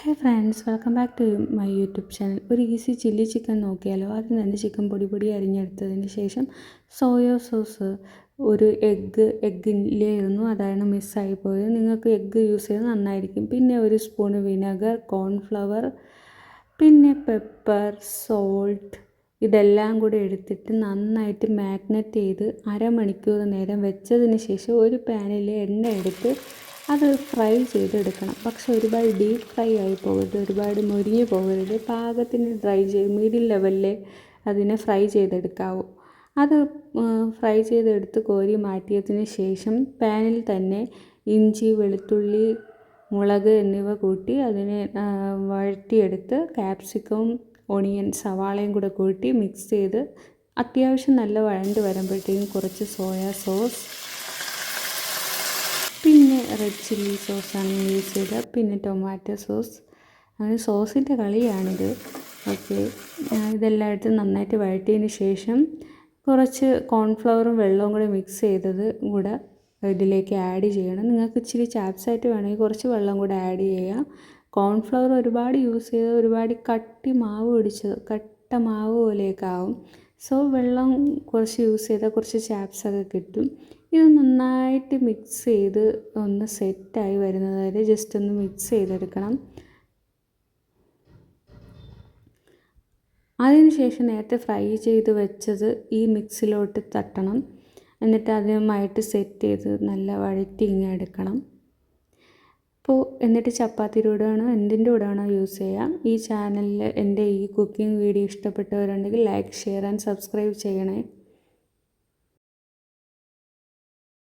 Hey friends, welcome back to my YouTube channel. ഒരു easy chilli chicken നോക്കിയാലോ. ആദ്യം തന്നെ ചിക്കൻ പൊടി പൊടി അരിഞ്ഞെടുത്തതിന് ശേഷം സോയ സോസ്, ഒരു എഗ്ഗില്ലായിരുന്നു, അതാണ് മിസ്സായി പോയത്. നിങ്ങൾക്ക് എഗ്ഗ് യൂസ് ചെയ്ത് നന്നായിരിക്കും. പിന്നെ ഒരു സ്പൂണ് വിനെഗർ, കോൺഫ്ലവർ, പിന്നെ പെപ്പർ, സോൾട്ട്, ഇതെല്ലാം കൂടി എടുത്തിട്ട് നന്നായിട്ട് മാഗ്നറ്റ് ചെയ്ത് അരമണിക്കൂർ നേരം വെച്ചതിന് ശേഷം ഒരു പാനിൽ എണ്ണ എടുത്ത് അത് ഫ്രൈ ചെയ്തെടുക്കണം. പക്ഷെ ഒരുപാട് ഡീപ്പ് ഫ്രൈ ആയി പോകരുത്, ഒരുപാട് മൊരിഞ്ഞ് പോകരുത്. പാകത്തിന് ഡ്രൈ ചെയ്ത് മീഡിയം ലെവലിൽ അതിനെ ഫ്രൈ ചെയ്തെടുക്കാവൂ. അത് ഫ്രൈ ചെയ്തെടുത്ത് കോരി മാറ്റിയതിന് ശേഷം പാനിൽ തന്നെ ഇഞ്ചി, വെളുത്തുള്ളി, മുളക് എന്നിവ കൂട്ടി അതിനെ വഴറ്റിയെടുത്ത് ക്യാപ്സിക്കവും ഓണിയൻ, സവാളയും കൂടെ കൂട്ടി മിക്സ് ചെയ്ത് അത്യാവശ്യം നല്ല വഴണ്ട് വരുമ്പോഴത്തേക്കും കുറച്ച് സോയാ സോസ്, പിന്നെ റെഡ് ചില്ലി സോസാണ് യൂസ് ചെയ്തത്, പിന്നെ ടൊമാറ്റോ സോസ്. അങ്ങനെ സോസിൻ്റെ കളിയാണിത്. ഓക്കെ, ഇതെല്ലാം എടുത്ത് നന്നായിട്ട് വഴറ്റിയതിന് ശേഷം കുറച്ച് കോൺഫ്ലവറും വെള്ളവും കൂടെ മിക്സ് ചെയ്തത് കൂടെ ഇതിലേക്ക് ആഡ് ചെയ്യണം. നിങ്ങൾക്ക് ഇച്ചിരി ചാപ്സായിട്ട് വേണമെങ്കിൽ കുറച്ച് വെള്ളം കൂടെ ആഡ് ചെയ്യാം. കോൺഫ്ലവർ ഒരുപാട് യൂസ് ചെയ്ത് ഒരുപാട് കട്ട മാവ് പോലെയൊക്കെ ആവും. സോ വെള്ളം കുറച്ച് യൂസ് ചെയ്താൽ കുറച്ച് ചാപ്സൊക്കെ കിട്ടും. ഇത് നന്നായിട്ട് മിക്സ് ചെയ്ത് ഒന്ന് സെറ്റായി വരുന്നത് വരെ ജസ്റ്റ് ഒന്ന് മിക്സ് ചെയ്തെടുക്കണം. അതിനുശേഷം നേരത്തെ ഫ്രൈ ചെയ്ത് വെച്ചത് ഈ മിക്സിലോട്ട് തട്ടണം. എന്നിട്ട് അതുമായിട്ട് സെറ്റ് ചെയ്ത് നല്ല വഴറ്റി എടുക്കണം. എന്നിട്ട് ചപ്പാത്തിയുടെ കൂടെയാണോ എന്തിൻ്റെ കൂടെയാണോ യൂസ് ചെയ്യാം. ഈ ചാനലിൽ എൻ്റെ ഈ കുക്കിംഗ് വീഡിയോ ഇഷ്ടപ്പെട്ടവരുണ്ടെങ്കിൽ ലൈക്ക്, ഷെയർ ആൻഡ് സബ്സ്ക്രൈബ് ചെയ്യണേ.